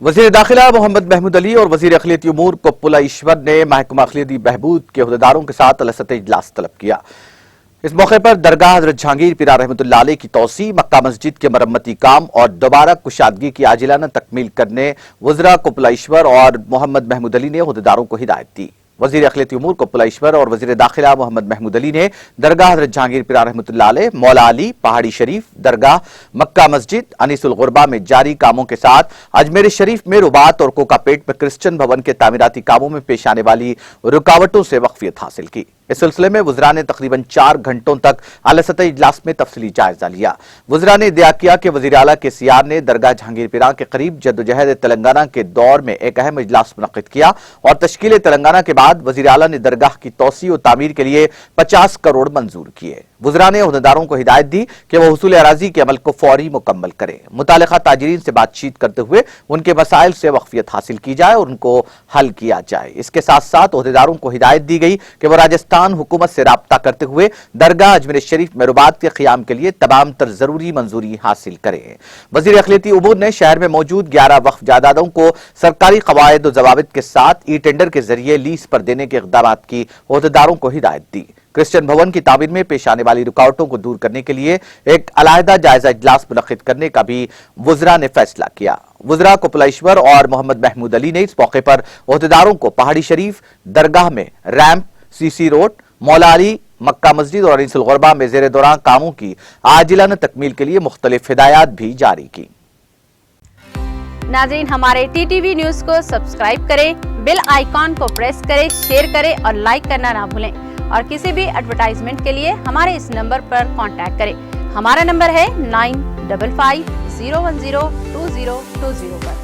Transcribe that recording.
वज़ीर दाखिला मोहम्मद महमूद अली और वज़ीर अक़लियती उमूर कोप्पुला ईश्वर ने महकमा अक़लियती बहबूद के अहदेदारों के साथ अलसते इजलास तलब किया। इस मौके पर दरगाह हज़रत जहांगीर पीरा रहमतुल्लाह अलैह की तौसी, मक्का मस्जिद के मरम्मती काम और दोबारा कुशादगी की आजिलाना तकमील करने वज़रा कोप्पुला ईश्वर और मोहम्मद महमूद अली ने अहदेदारों को हिदायत दी। वज़ीर अक़लियती उमूर कोप्पुला ईश्वर और वज़ीर दाखिला मोहम्मद महमूद अली ने दरगाह हज़रत जहांगीर पीरा रहमतुल्लाह अलैह, मौला अली, पहाड़ी शरीफ, दरगाह, मक्का मस्जिद, अनीसुल गुरबा में जारी कामों के साथ अजमेर शरीफ में रुबात और कोकापेट में क्रिश्चियन भवन के तामीराती कामों में पेश आने वाली रुकावटों से वक्फियत हासिल की। इस सिलसिले में वज़रा ने तकरीबन 4 घंटों तक अलसते इजलास में तफसीली जायजा लिया। वज़रा ने इद्दिया किया कि वज़ीर आला KCR ने दरगाह जहांगीर पीरा के करीब जद्दोजहद तेलंगाना के दौर में एक अहम इजलास मुनक्किद किया और तश्कील तेलंगाना के बाद वज़ीर आला ने दरगाह की तौसी और तामीर के लिए 50 करोड़ मंजूर किए। वज़रा ने अहदेदारों को हिदायत दी कि वह हुसूल अराजी के अमल को फौरी मुकम्मल करें। मुतालिका ताजिरीन से बातचीत करते हुए उनके मसाइल से वक्फियत हासिल की जाए और उनको हल किया जाए। इसके साथ साथ अहदेदारों को हिदायत दी गई कि वह राजस्थान हुकूमत से राब्ता करते हुए दरगाह अजमेर शरीफ में रुबात के क़ियाम के लिए तमाम तर जरूरी मंजूरी हासिल करें। वज़ीर अक़लियती उमूर ने शहर में मौजूद 11 वक्फ जायदादों को सरकारी क़वायद और ज़वाबित के साथ ई टेंडर के जरिए लीज पर देने के इक़दामात की अहदेदारों को हिदायत दी। क्रिश्चियन भवन की तामीर में पेश आने वाली रुकावटों को दूर करने के लिए एक अलहदा जायजा इजलास मुनक्किद करने का भी वज़रा ने फैसला किया। वज़रा कोप्पुला ईश्वर और मोहम्मद महमूद अली ने इस मौके पर अहदेदारों को पहाड़ी शरीफ, दरगाह में रैंप, CC रोड, मौला अली, मक्का मस्जिद और अनीसुल गुरबा में ज़ेरे दौरान कामों की आजिलाना तकमील के लिए मुख्तलिफ हिदायत भी जारी की। नाज़रीन, हमारे TTV न्यूज़ को सब्सक्राइब करें, बेल आइकॉन को प्रेस करें, शेयर करें और लाइक करना ना भूलें। और किसी भी एडवर्टाइजमेंट के लिए हमारे इस नंबर पर कांटेक्ट करें। हमारा नंबर है 9550102020 पर।